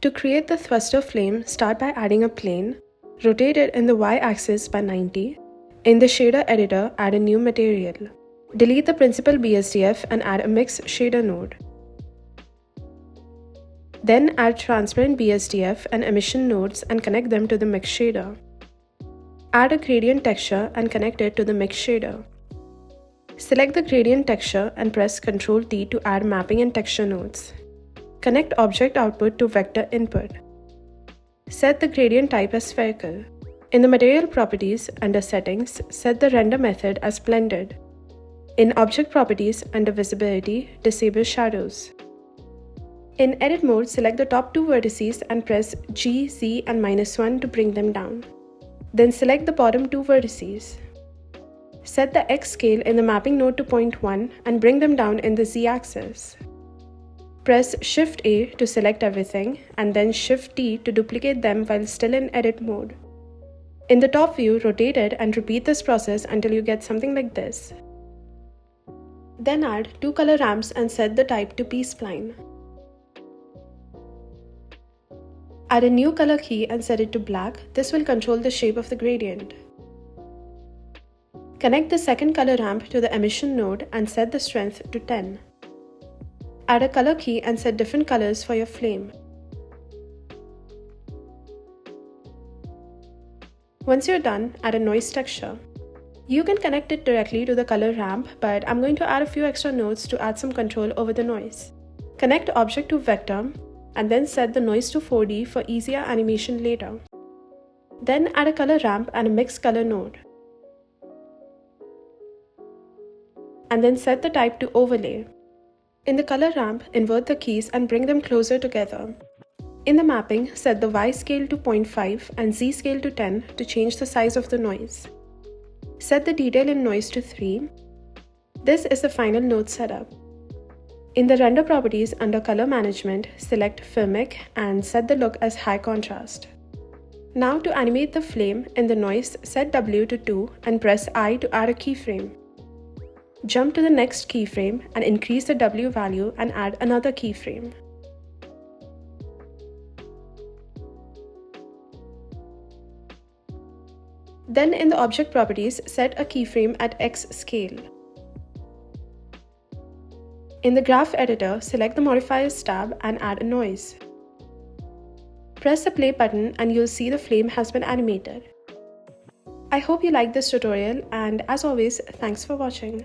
To create the thruster flame, start by adding a plane, rotate it in the y-axis by 90. In the shader editor, add a new material. Delete the principal BSDF and add a mix shader node. Then add transparent BSDF and emission nodes and connect them to the mix shader. Add a gradient texture and connect it to the mix shader. Select the gradient texture and press Ctrl T to add mapping and texture nodes. Connect object output to vector input. Set the gradient type as spherical. In the material properties, under settings, set the render method as blended. In object properties, under visibility, disable shadows. In edit mode, select the top two vertices and press G, Z and -1 to bring them down. Then select the bottom two vertices. Set the X scale in the mapping node to 0.1 and bring them down in the Z axis. Press Shift A to select everything and then Shift T to duplicate them while still in edit mode. In the top view, rotate it and repeat this process until you get something like this. Then add two color ramps and set the type to P-spline. Add a new color key and set it to black. This will control the shape of the gradient. Connect the second color ramp to the emission node and set the strength to 10. Add a color key and set different colors for your flame. Once you're done, add a noise texture. You can connect it directly to the color ramp, but I'm going to add a few extra nodes to add some control over the noise. Connect object to vector and then set the noise to 4D for easier animation later. Then add a color ramp and a mix color node. And then set the type to overlay. In the color ramp, invert the keys and bring them closer together. In the mapping, set the Y scale to 0.5 and Z scale to 10 to change the size of the noise. Set the detail in noise to 3. This is the final node setup. In the render properties under color management, select Filmic and set the look as high contrast. Now to animate the flame, in the noise, set W to 2 and press I to add a keyframe. Jump to the next keyframe and increase the W value and add another keyframe. Then in the object properties, set a keyframe at X scale. In the graph editor, select the modifiers tab and add a noise. Press the play button and you'll see the flame has been animated. I hope you liked this tutorial and as always, thanks for watching.